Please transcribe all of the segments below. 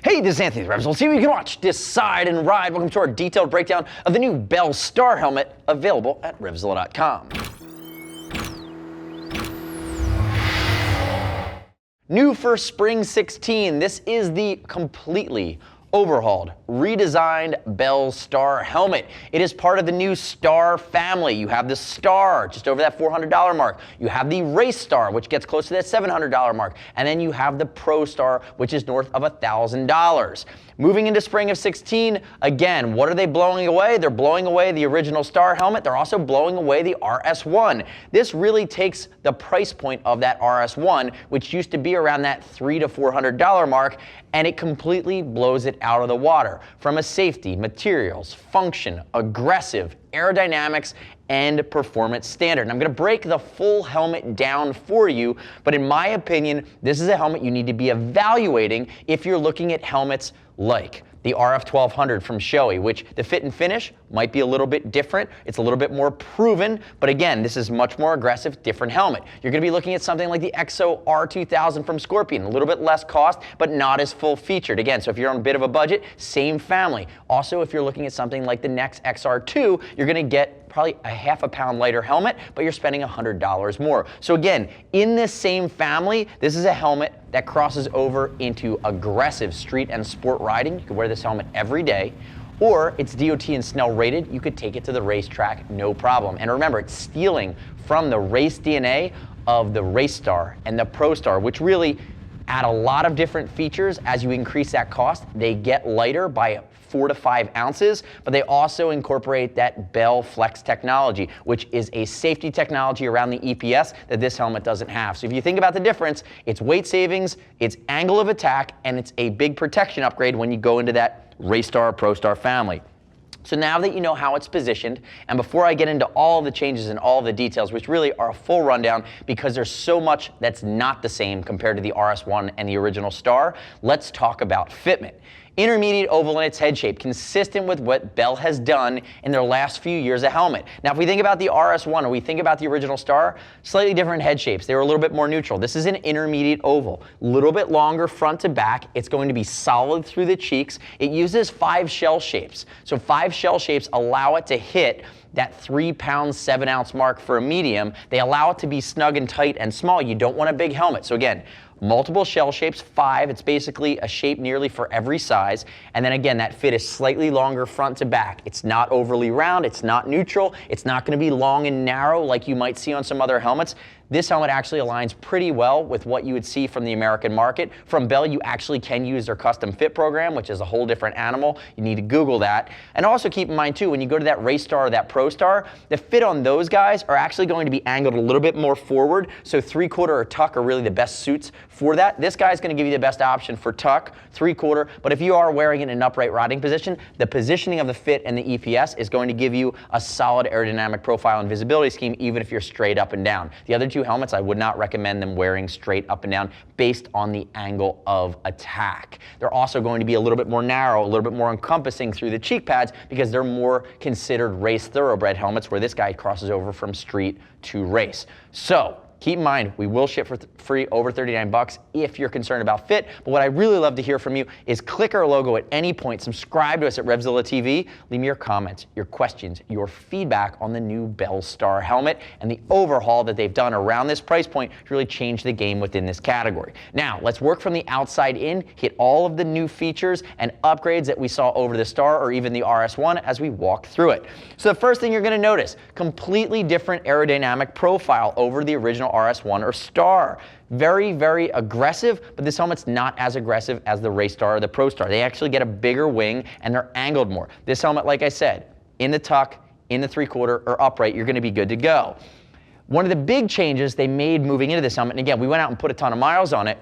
Hey, this is Anthony with RevZilla. See what you can watch, decide, and ride. Welcome to our detailed breakdown of the new Bell Star helmet available at RevZilla.com. New for Spring 16, this is the completely overhauled, redesigned Bell Star helmet. It is part of the new Star family. You have the Star, just over that $400 mark. You have the Race Star, which gets close to that $700 mark. And then you have the Pro Star, which is north of $1,000. Moving into spring of 16, again, what are they blowing away? They're blowing away the original Star helmet. They're also blowing away the RS1. This really takes the price point of that RS1, which used to be around that $300 to $400 mark, and it completely blows it out of the water from a safety, materials, function, aggressive, aerodynamics, and performance standard. And I'm going to break the full helmet down for you, but in my opinion, this is a helmet you need to be evaluating if you're looking at helmets like the RF1200 from Shoei, which the fit and finish might be a little bit different. It's a little bit more proven, but again, this is much more aggressive, different helmet. You're going to be looking at something like the EXO R2000 from Scorpion, a little bit less cost, but not as full featured. Again, so if you're on a bit of a budget, same family. Also, if you're looking at something like the Nex XR2, you're going to get probably a half a pound lighter helmet, but you're spending $100 more. So again, in this same family, this is a helmet that crosses over into aggressive street and sport riding. You can wear this helmet every day, or it's DOT and Snell rated. You could take it to the racetrack, no problem. And remember, it's stealing from the race DNA of the Race Star and the Pro Star, which really add a lot of different features. As you increase that cost, they get lighter by 4 to 5 ounces, but they also incorporate that Bell Flex technology, which is a safety technology around the EPS that this helmet doesn't have. So if you think about the difference, it's weight savings, it's angle of attack, and it's a big protection upgrade when you go into that Race Star, Pro Star family. So now that you know how it's positioned, and before I get into all the changes and all the details, which really are a full rundown because there's so much that's not the same compared to the RS1 and the original Star, let's talk about Fitment. Intermediate oval in its head shape, consistent with what Bell has done in their last few years of helmet. Now, if we think about the RS1 or we think about the original Star, slightly different head shapes. They were a little bit more neutral. This is an intermediate oval, a little bit longer front to back. It's going to be solid through the cheeks. It uses 5 shell shapes. So 5 shell shapes allow it to hit that 3 pound, 7 ounce mark for a medium. They allow it to be snug and tight and small. You don't want a big helmet. So again, multiple shell shapes, 5. It's basically a shape nearly for every size. And then again, that fit is slightly longer front to back. It's not overly round. It's not neutral. It's not going to be long and narrow like you might see on some other helmets. This helmet actually aligns pretty well with what you would see from the American market. From Bell, you actually can use their custom fit program, which is a whole different animal. You need to Google that. And also keep in mind too, when you go to that Race Star or that Pro Star, the fit on those guys are actually going to be angled a little bit more forward. So 3/4 or tuck are really the best suits for that. This guy's going to give you the best option for tuck, 3/4. But if you are wearing it in an upright riding position, the positioning of the fit and the EPS is going to give you a solid aerodynamic profile and visibility scheme, even if you're straight up and down. The other two helmets, I would not recommend them wearing straight up and down based on the angle of attack. They're also going to be a little bit more narrow, a little bit more encompassing through the cheek pads because they're more considered race thoroughbred helmets, where this guy crosses over from street to race. So keep in mind, we will ship for free over $39 if you're concerned about fit. But what I really love to hear from you is click our logo at any point, subscribe to us at RevZilla TV, leave me your comments, your questions, your feedback on the new Bell Star helmet and the overhaul that they've done around this price point to really change the game within this category. Now, let's work from the outside in, hit all of the new features and upgrades that we saw over the Star or even the RS1 as we walk through it. So the first thing you're going to notice, completely different aerodynamic profile over the original RS1 or Star. Very, very aggressive, but this helmet's not as aggressive as the Race Star or the Pro Star. They actually get a bigger wing and they're angled more. This helmet, like I said, in the tuck, in the 3/4 or upright, you're going to be good to go. One of the big changes they made moving into this helmet, and again, we went out and put a ton of miles on it,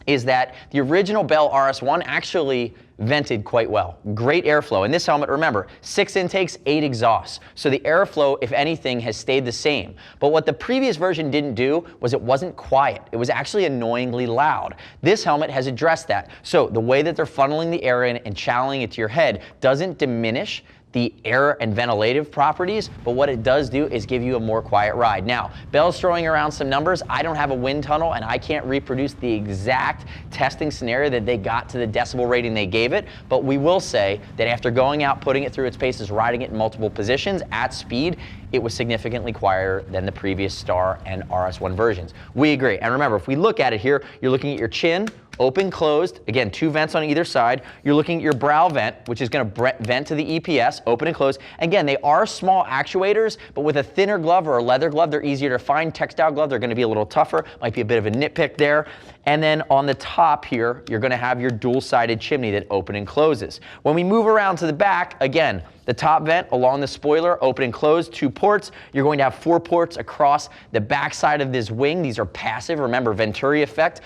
is that the original Bell RS1 actually vented quite well. Great airflow. In this helmet, remember, 6 intakes, 8 exhausts. So the airflow, if anything, has stayed the same. But what the previous version didn't do was it wasn't quiet. It was actually annoyingly loud. This helmet has addressed that. So the way that they're funneling the air in and channeling it to your head doesn't diminish the air and ventilative properties, but what it does do is give you a more quiet ride. Now, Bell's throwing around some numbers. I don't have a wind tunnel and I can't reproduce the exact testing scenario that they got to the decibel rating they gave it, but we will say that after going out, putting it through its paces, riding it in multiple positions at speed, it was significantly quieter than the previous Star and RS1 versions. We agree. And remember, if we look at it here, you're looking at your chin, open, closed, again, 2 vents on either side. You're looking at your brow vent, which is going to vent to the EPS, open and close. Again, they are small actuators, but with a thinner glove or a leather glove, they're easier to find. Textile glove, they're going to be a little tougher. Might be a bit of a nitpick there. And then on the top here, you're going to have your dual-sided chimney that open and closes. When we move around to the back, again, the top vent along the spoiler, open and close, 2 ports. You're going to have 4 ports across the back side of this wing. These are passive. Remember, Venturi effect.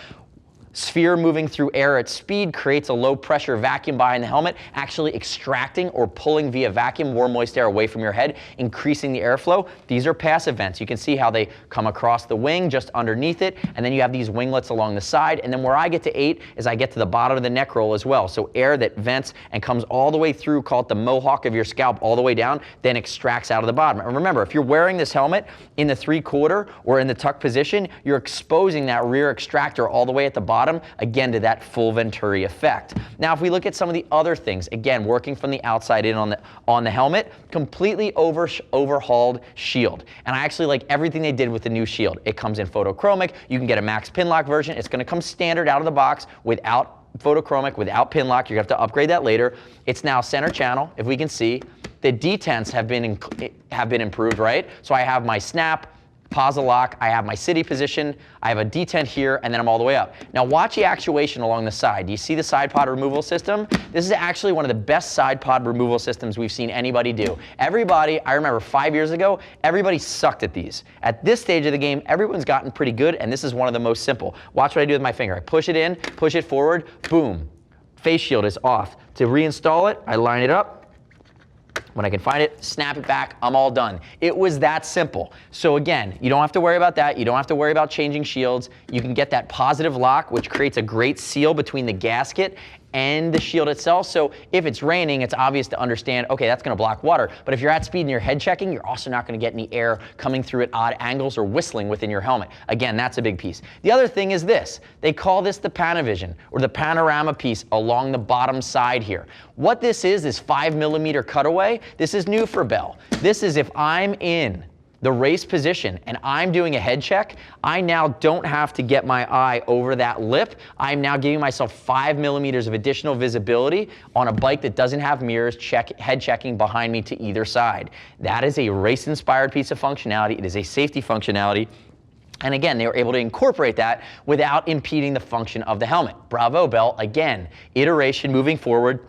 Sphere moving through air at speed creates a low pressure vacuum behind the helmet, actually extracting or pulling via vacuum warm moist air away from your head, increasing the airflow. These are passive vents. You can see how they come across the wing just underneath it, and then you have these winglets along the side, and then where I get to 8 is I get to the bottom of the neck roll as well. So air that vents and comes all the way through, call it the mohawk of your scalp, all the way down, then extracts out of the bottom. And remember, if you're wearing this helmet in the 3/4 or in the tuck position, you're exposing that rear extractor all the way at the bottom, again, to that full Venturi effect. Now, if we look at some of the other things, again, working from the outside in on the helmet, completely overhauled shield. And I actually like everything they did with the new shield. It comes in photochromic. You can get a max pin lock version. It's going to come standard out of the box without photochromic, without pin lock. You're going to have to upgrade that later. It's now center channel, if we can see. The detents have been improved, right? So I have my snap, pause lock, I have my city position, I have a detent here, and then I'm all the way up. Now watch the actuation along the side. Do you see the side pod removal system? This is actually one of the best side pod removal systems we've seen anybody do. Everybody, I remember 5 years ago, everybody sucked at these. At this stage of the game, everyone's gotten pretty good, and this is one of the most simple. Watch what I do with my finger. I push it in, push it forward, boom. Face shield is off. To reinstall it, I line it up. When I can find it, snap it back, I'm all done. It was that simple. So again, you don't have to worry about that. You don't have to worry about changing shields. You can get that positive lock, which creates a great seal between the gasket and the shield itself. So if it's raining, it's obvious to understand, okay, that's gonna block water. But if you're at speed and you're head checking, you're also not gonna get any air coming through at odd angles or whistling within your helmet. Again, that's a big piece. The other thing is this. They call this the Panavision, or the panorama piece along the bottom side here. What this is 5mm cutaway. This is new for Bell. This is if I'm in the race position and I'm doing a head check, I now don't have to get my eye over that lip. I'm now giving myself 5mm of additional visibility on a bike that doesn't have mirrors head checking behind me to either side. That is a race-inspired piece of functionality. It is a safety functionality. And again, they were able to incorporate that without impeding the function of the helmet. Bravo, Bell. Again, iteration moving forward,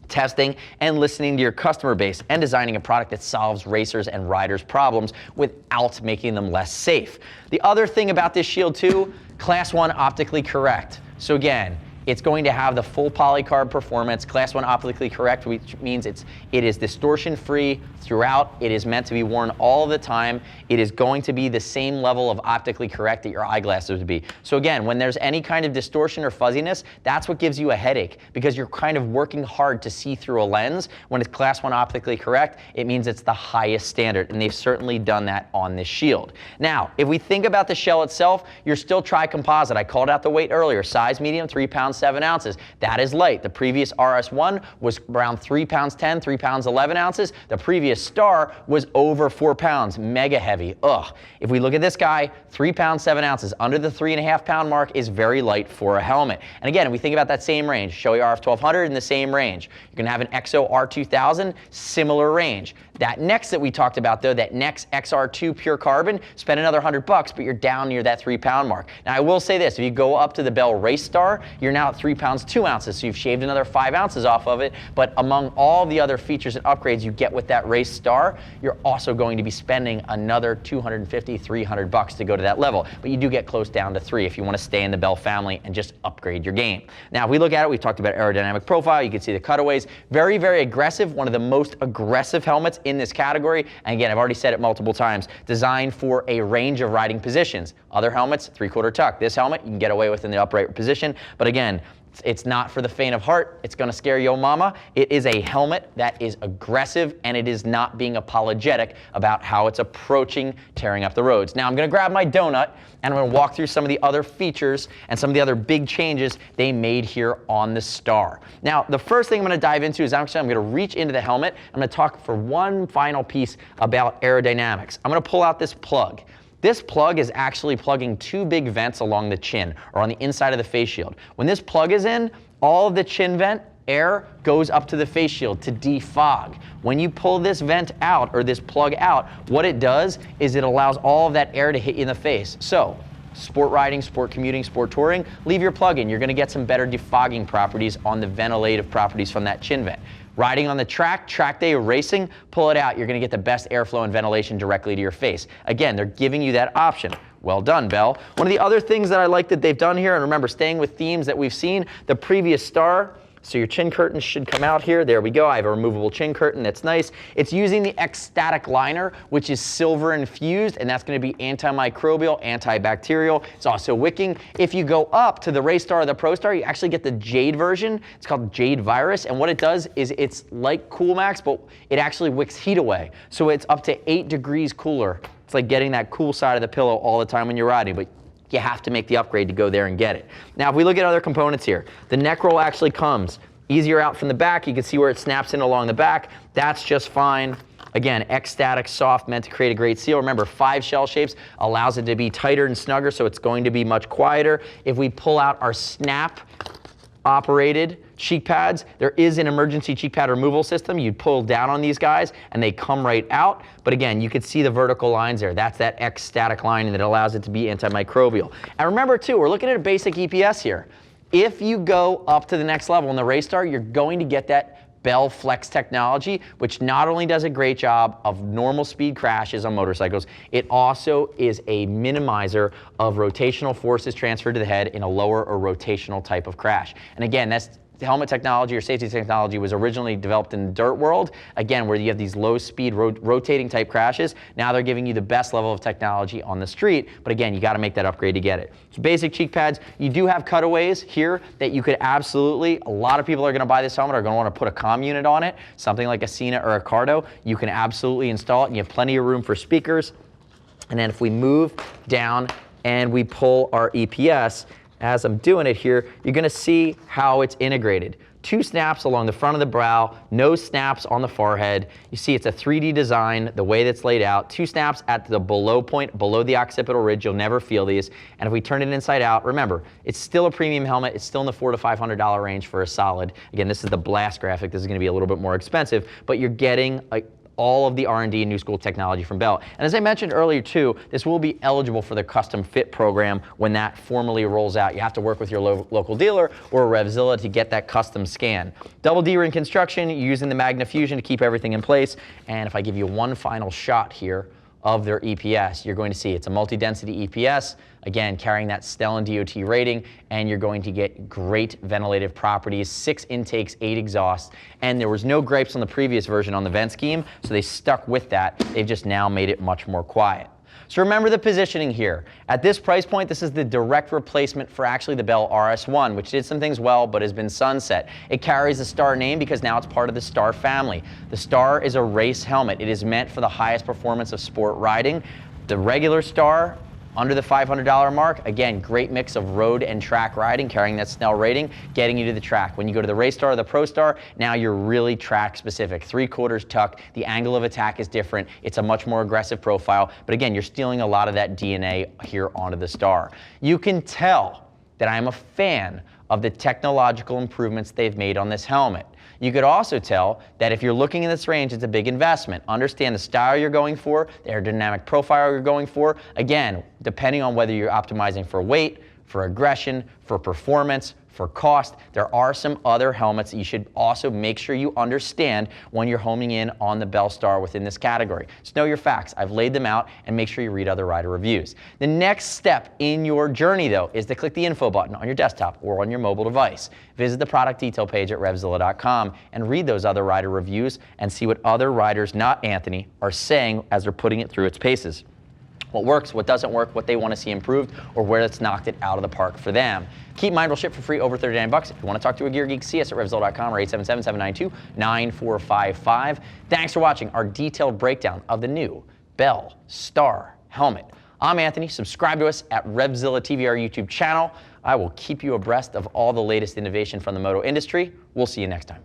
testing and listening to your customer base and designing a product that solves racers and riders' problems without making them less safe. The other thing about this shield too, Class 1 optically correct. So again, it's going to have the full polycarb performance, Class 1 optically correct, which means it is distortion free throughout. It is meant to be worn all the time. It is going to be the same level of optically correct that your eyeglasses would be. So again, when there's any kind of distortion or fuzziness, that's what gives you a headache, because you're kind of working hard to see through a lens. When it's Class 1 optically correct, it means it's the highest standard, and they've certainly done that on this shield. Now, if we think about the shell itself, you're still tri-composite. I called out the weight earlier, size medium, 3 pounds 7 ounces. That is light. The previous RS1 was around 3 pounds 10, 3 pounds 11 ounces. The previous Star was over 4 pounds, mega heavy. Ugh. If we look at this guy, 3 pounds 7 ounces, under the 3.5 pound mark is very light for a helmet. And again, if we think about that same range, Shoei RF 1200 in the same range. You're going to have an EXO R2000, similar range. That next that we talked about though, that next XR2 pure carbon, spend another $100, but you're down near that 3 pound mark. Now I will say this, if you go up to the Bell Race Star, you're now at 3 pounds 2 ounces, so you've shaved another 5 ounces off of it, but among all the other features and upgrades you get with that Race Star, you're also going to be spending another $250, $300 to go to that level. But you do get close down to 3 if you want to stay in the Bell family and just upgrade your game. Now if we look at it, we've talked about aerodynamic profile, you can see the cutaways, very, very aggressive, one of the most aggressive helmets in this category. And again, I've already said it multiple times, designed for a range of riding positions. Other helmets, 3/4 tuck. This helmet, you can get away with in the upright position. But again, It's not for the faint of heart. It's going to scare yo mama. It is a helmet that is aggressive, and it is not being apologetic about how it's approaching tearing up the roads. Now I'm going to grab my donut, and I'm going to walk through some of the other features and some of the other big changes they made here on the Star. Now, the first thing I'm going to dive into is I'm going to reach into the helmet. I'm going to talk for one final piece about aerodynamics. I'm going to pull out this plug. This plug is actually plugging two big vents along the chin, or on the inside of the face shield. When this plug is in, all of the chin vent air goes up to the face shield to defog. When you pull this vent out, or this plug out, what it does is it allows all of that air to hit you in the face. So, sport riding, sport commuting, sport touring, leave your plug in. You're going to get some better defogging properties on the ventilative properties from that chin vent. Riding on the track day or racing, pull it out. You're going to get the best airflow and ventilation directly to your face. Again, they're giving you that option. Well done, Bell. One of the other things that I like that they've done here, and remember, staying with themes that we've seen, the previous Star, so your chin curtains should come out here. There we go. I have a removable chin curtain. That's nice. It's using the X-Static liner, which is silver infused, and that's going to be antimicrobial, antibacterial. It's also wicking. If you go up to the Race Star or the Pro Star, you actually get the Jade version. It's called Jade Virus, and what it does is it's like Coolmax, but it actually wicks heat away. So it's up to 8 degrees cooler. It's like getting that cool side of the pillow all the time when you're riding, but you have to make the upgrade to go there and get it. Now, if we look at other components here, the neck roll actually comes easier out from the back. You can see where it snaps in along the back. That's just fine. Again, X-Static soft, meant to create a great seal. Remember, 5 shell shapes allows it to be tighter and snugger, so it's going to be much quieter. If we pull out our snap operated cheek pads, there is an emergency cheek pad removal system. You'd pull down on these guys and they come right out. But again, you can see the vertical lines there. That's that X-Static lining that allows it to be antimicrobial. And remember too, we're looking at a basic EPS here. If you go up to the next level in the Race Star, you're going to get that Bell Flex technology, which not only does a great job of normal speed crashes on motorcycles, it also is a minimizer of rotational forces transferred to the head in a lower or rotational type of crash. And again, that's the helmet technology or safety technology was originally developed in the dirt world, again, where you have these low speed rotating type crashes. Now they're giving you the best level of technology on the street, but again, you got to make that upgrade to get it. So basic cheek pads, you do have cutaways here that you could absolutely, a lot of people are going to buy this helmet, are going to want to put a comm unit on it, something like a Cena or a Cardo. You can absolutely install it, and you have plenty of room for speakers. And then if we move down and we pull our EPS, as I'm doing it here, you're going to see how it's integrated. 2 snaps along the front of the brow, no snaps on the forehead. You see it's a 3D design, the way that's laid out. 2 snaps at the below point, below the occipital ridge. You'll never feel these. And if we turn it inside out, remember, it's still a premium helmet. It's still in the $400 to $500 range for a solid. Again, this is the Blast graphic. This is going to be a little bit more expensive, but you're getting all of the R&D and new school technology from Bell. And as I mentioned earlier too, this will be eligible for the custom fit program when that formally rolls out. You have to work with your local dealer or RevZilla to get that custom scan. Double D-ring construction, using the Magna Fusion to keep everything in place. And if I give you one final shot here of their EPS, you're going to see it's a multi-density EPS, again, carrying that Stellan DOT rating, and you're going to get great ventilative properties, 6 intakes, 8 exhausts, and there was no gripes on the previous version on the vent scheme, so they stuck with that. They've just now made it much more quiet. So remember the positioning here. At this price point, this is the direct replacement for actually the Bell RS1, which did some things well, but has been sunset. It carries the Star name because now it's part of the Star family. The Star is a race helmet. It is meant for the highest performance of sport riding. The regular Star, under the $500 mark, again, great mix of road and track riding, carrying that Snell rating, getting you to the track. When you go to the Race Star or the Pro Star, now you're really track specific. 3/4 tuck, the angle of attack is different. It's a much more aggressive profile, but again, you're stealing a lot of that DNA here onto the Star. You can tell that I'm a fan of the technological improvements they've made on this helmet. You could also tell that if you're looking in this range, it's a big investment. Understand the style you're going for, the aerodynamic profile you're going for. Again, depending on whether you're optimizing for weight, for aggression, for performance, for cost, there are some other helmets that you should also make sure you understand when you're homing in on the Bell Star within this category. Just know your facts. I've laid them out, and make sure you read other rider reviews. The next step in your journey, though, is to click the info button on your desktop or on your mobile device. Visit the product detail page at RevZilla.com and read those other rider reviews and see what other riders, not Anthony, are saying as they're putting it through its paces. what works, what doesn't work, what they want to see improved, or where it's knocked it out of the park for them. Keep in mind, we'll ship for free over $39. If you want to talk to a Gear Geek, see us at RevZilla.com or 877-792-9455. Thanks for watching our detailed breakdown of the new Bell Star helmet. I'm Anthony. Subscribe to us at RevZilla TV, our YouTube channel. I will keep you abreast of all the latest innovation from the moto industry. We'll see you next time.